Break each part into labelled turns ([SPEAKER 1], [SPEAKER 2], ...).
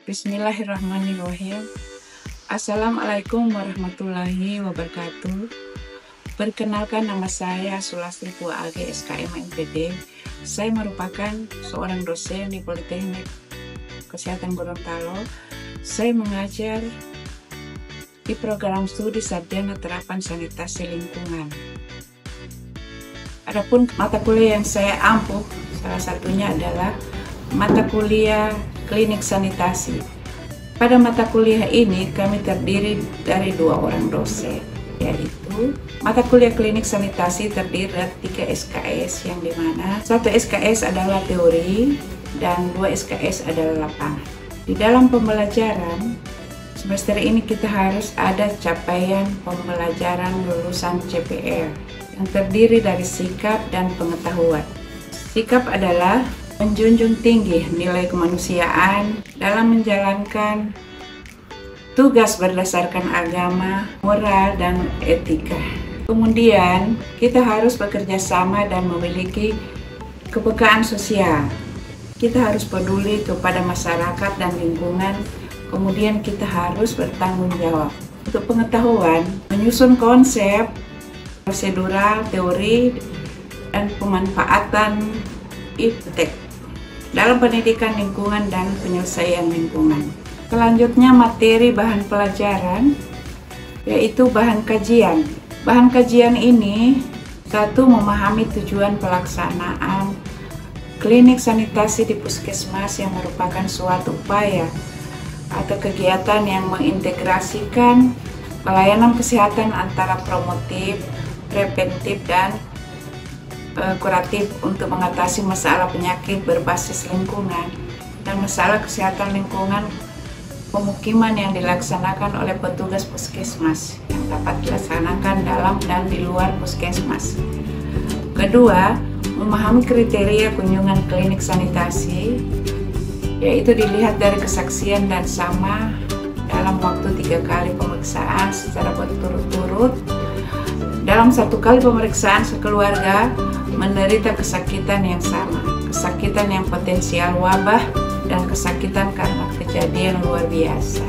[SPEAKER 1] Bismillahirrahmanirrahim. Assalamualaikum warahmatullahi wabarakatuh. Perkenalkan, nama saya Sulastri Pua AG SKM MPD. Saya merupakan seorang dosen di Politeknik Kesehatan Gorontalo. Saya mengajar di program studi sarjana terapan sanitasi lingkungan. Adapun mata kuliah yang saya ampuh, salah satunya adalah mata kuliah klinik sanitasi. Pada mata kuliah ini kami terdiri dari 2 orang dosen, yaitu mata kuliah klinik sanitasi terdiri dari 3 SKS, yang dimana 1 SKS adalah teori dan 2 SKS adalah lapangan. Di dalam pembelajaran semester ini kita harus ada capaian pembelajaran lulusan CPR yang terdiri dari sikap dan pengetahuan. Sikap adalah menjunjung tinggi nilai kemanusiaan dalam menjalankan tugas berdasarkan agama, moral, dan etika. Kemudian, kita harus bekerja sama dan memiliki kepekaan sosial. Kita harus peduli kepada masyarakat dan lingkungan, kemudian kita harus bertanggung jawab. Untuk pengetahuan, menyusun konsep, prosedural, teori, dan pemanfaatan iptek dalam pendidikan lingkungan dan penyelesaian lingkungan. Selanjutnya, materi bahan pelajaran yaitu bahan kajian. Bahan kajian ini, 1. Memahami tujuan pelaksanaan klinik sanitasi di puskesmas yang merupakan suatu upaya atau kegiatan yang mengintegrasikan pelayanan kesehatan antara promotif, preventif, dan kuratif untuk mengatasi masalah penyakit berbasis lingkungan dan masalah kesehatan lingkungan pemukiman yang dilaksanakan oleh petugas puskesmas yang dapat dilaksanakan dalam dan di luar puskesmas. Kedua, memahami kriteria kunjungan klinik sanitasi, yaitu dilihat dari kesaksian dan sama dalam waktu 3 kali pemeriksaan secara berturut-turut. Dalam 1 kali pemeriksaan, sekeluarga menderita kesakitan yang sama, kesakitan yang potensial wabah, dan kesakitan karena kejadian luar biasa.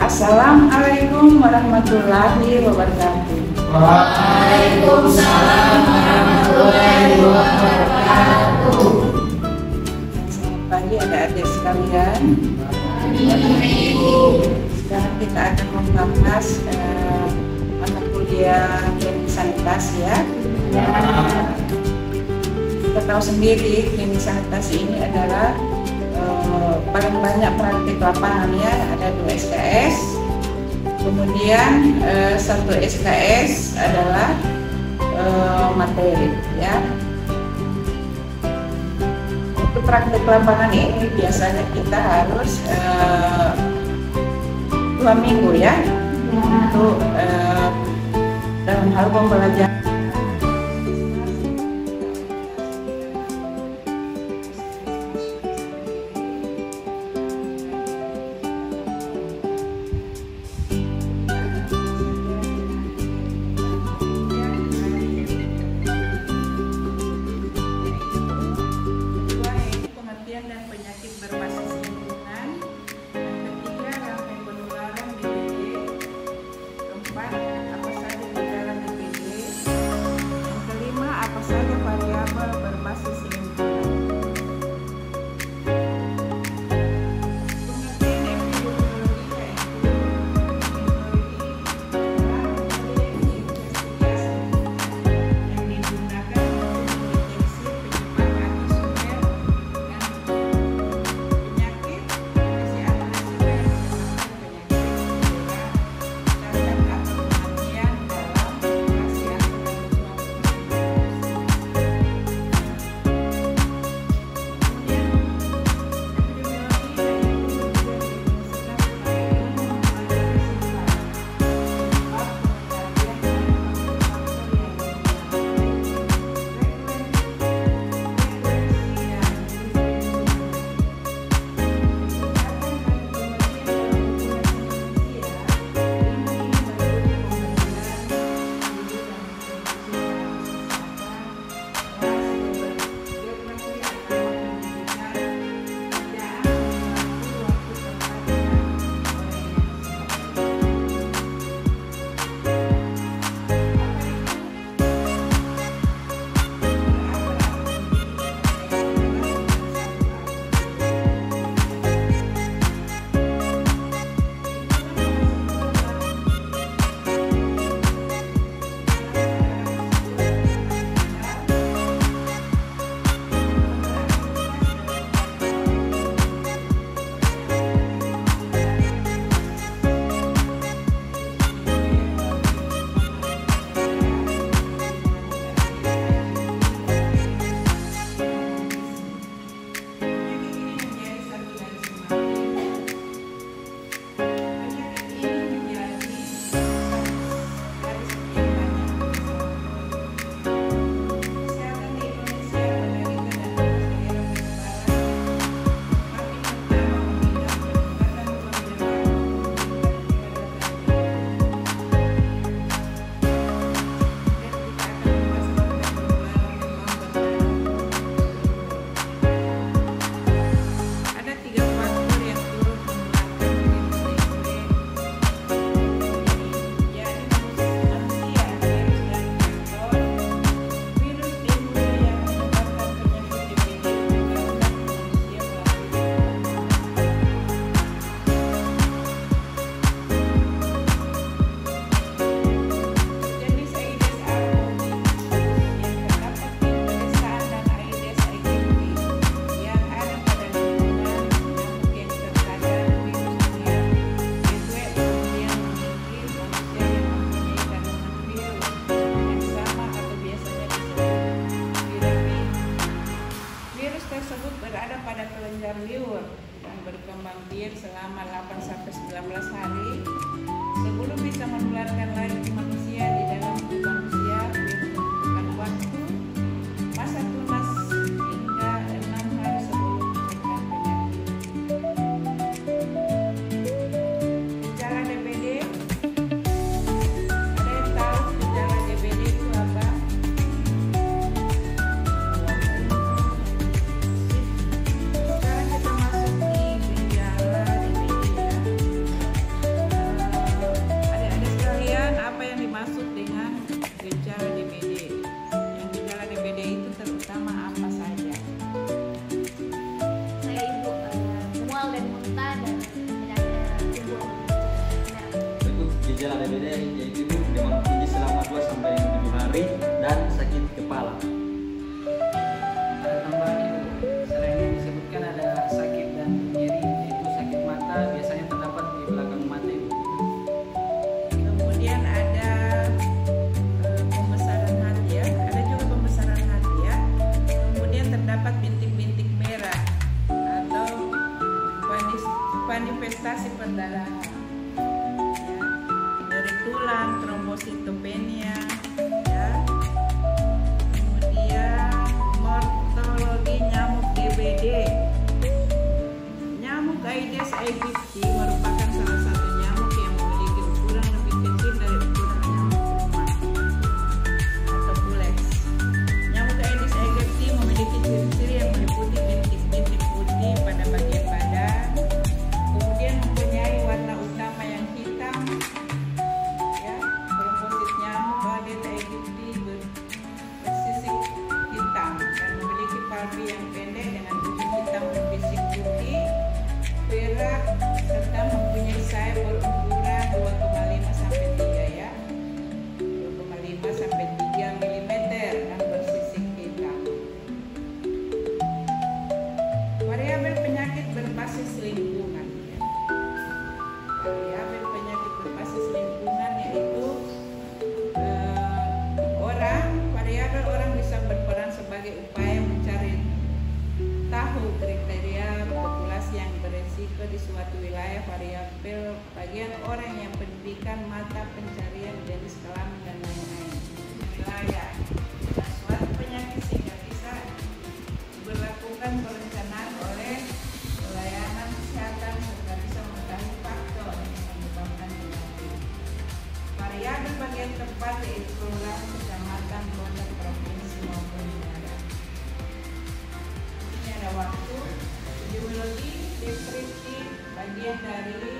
[SPEAKER 1] Assalamualaikum warahmatullahi wabarakatuh.
[SPEAKER 2] Waalaikumsalam warahmatullahi wabarakatuh.
[SPEAKER 1] Selamat pagi adik-adik sekalian. Sekarang kita akan membahas mata kuliah klinik sanitasi ya. Kita tahu sendiri klinik sanitasi ini adalah paling banyak praktik lapangannya, ada 2 SKS. Kemudian 1 SKS adalah materi ya. Untuk praktik lapangan ini biasanya kita harus 2 minggu ya, untuk dalam hal pembelajaran. Dan penyakit berbasis lingkungan. Ketiga, rantai penularan DBD. Keempat, apa saja gejala DBD.
[SPEAKER 3] gejala DBD yaitu demam tinggi selama 2 sampai 7 hari dan sakit kepala.
[SPEAKER 4] Ada tambahan Ibu, selain yang disebutkan ada sakit dan nyeri, yaitu sakit mata biasanya terdapat di belakang mata Ibu.
[SPEAKER 1] Kemudian ada pembesaran hati ya, ada juga pembesaran hati ya. Kemudian terdapat bintik-bintik merah atau manifestasi perdarahan. Ya. Dari tulang, trombositopenia, ya. Kemudian morfologi nyamuk DBD. Nyamuk Aedes aegypti merupakan salah satu nyamuk yang memiliki ukuran lebih kecil dari ukuran nyamuk rumah atau bulex. Nyamuk Aedes aegypti memiliki ciri-ciri yang meliputi bintik-bintik putih pada bagian badan, kemudian mempunyai warna utama yang hitam, ya, trombosit nyamuk Aedes aegypti bersisik hitam dan memiliki palpi yang pendek dengan ujung hitam berbisik putih, perak, serta mempunyai sayap berukuran 2,5 sampai 3 ya, 2,5 sampai 3 mm dan bersisik hitam. Variabel penyakit berbasis lingkungan. Ya. Variabel penyakit berbasis lingkungan yaitu variabel orang bisa berperan sebagai upaya mencari tahu kriteria populasi yang beresiko di suatu wilayah. Variabel bagian orang yang pendidikan, mata pencarian, jenis kelamin dan lain-lain. Wilayah dan suatu penyakit sehingga bisa diberlakukan perencanaan oleh pelayanan kesehatan serta bisa mengetahui faktor yang menyebabkan penyakit. Variabel bagian tempat yaitu kelurahan, kecamatan, kota, provinsi maupun negara. Ini ada waktu. Epidemiologi deskriptif bagian dari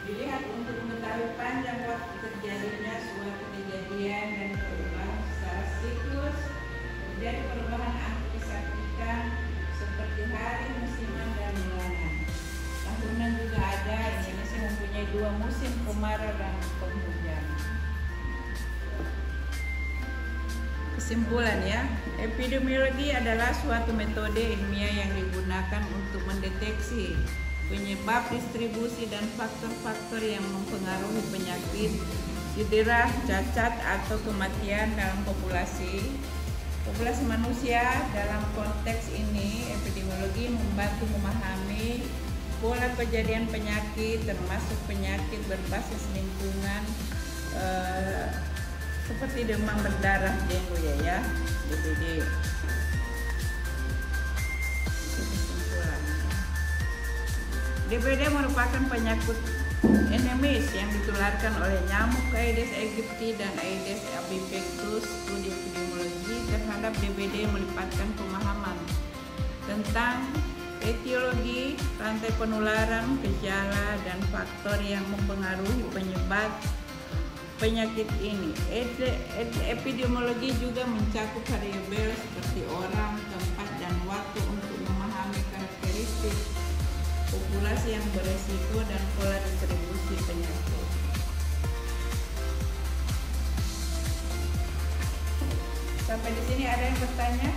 [SPEAKER 1] dilihat untuk mengetahui panjang waktu terjadinya suatu kejadian dan perubahan secara siklus. Terjadi perubahan antiseptikan seperti hari, musiman, dan bulanan. Tahunan juga ada. Indonesia mempunyai 2 musim, kemarau dan penghujan. Kesimpulan ya, epidemiologi adalah suatu metode ilmiah yang digunakan untuk mendeteksi penyebab, distribusi, dan faktor-faktor yang mempengaruhi penyakit, cedera, cacat, atau kematian dalam populasi manusia. Dalam konteks ini, epidemiologi membantu memahami pola kejadian penyakit, termasuk penyakit berbasis lingkungan, seperti demam berdarah, dengue ya, DBD. DBD merupakan penyakit endemis yang ditularkan oleh nyamuk Aedes aegypti dan Aedes albopictus. Studi epidemiologi terhadap DBD melibatkan pemahaman tentang etiologi, rantai penularan, gejala, dan faktor yang mempengaruhi penyebab penyakit ini. Epidemiologi juga mencakup variabel seperti orang, tempat, dan waktu untuk memahami karakteristik populasi yang beresiko dan pola distribusi penyakit. Sampai di sini ada yang bertanya?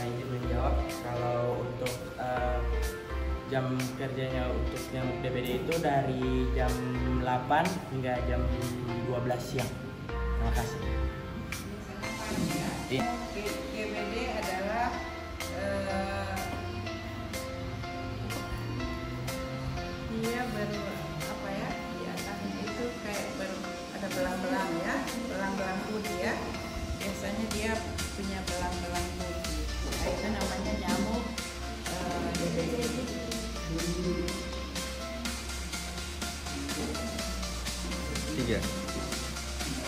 [SPEAKER 3] Izin menjawab, kalau untuk jam kerjanya untuk nyamuk DBD itu dari jam 8 hingga jam 12 siang. Terima kasih.
[SPEAKER 1] DBD adalah dia di atasnya itu kayak ada belang-belang ya, belang-belang putih ya. Biasanya dia punya belang-belang putih. Nah, itu namanya nyamuk DBD.
[SPEAKER 3] Tiga.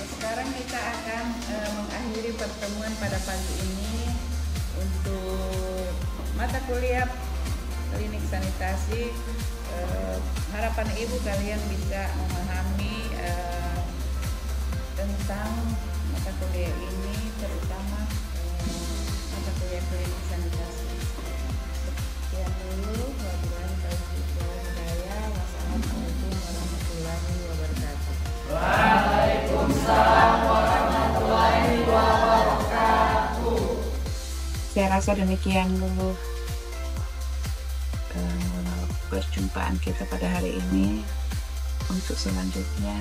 [SPEAKER 1] Sekarang kita akan mengakhiri pertemuan pada pagi ini untuk mata kuliah klinik sanitasi. Harapan Ibu kalian bisa memahami tentang mata kuliah ini, terutama mata kuliah klinik sanitasi. Saya rasa demikian dulu perjumpaan kita pada hari ini. Untuk selanjutnya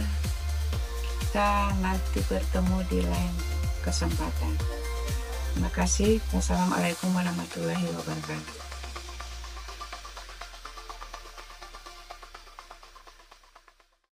[SPEAKER 1] kita nanti bertemu di lain kesempatan. Terima kasih. Wassalamualaikum warahmatullahi wabarakatuh.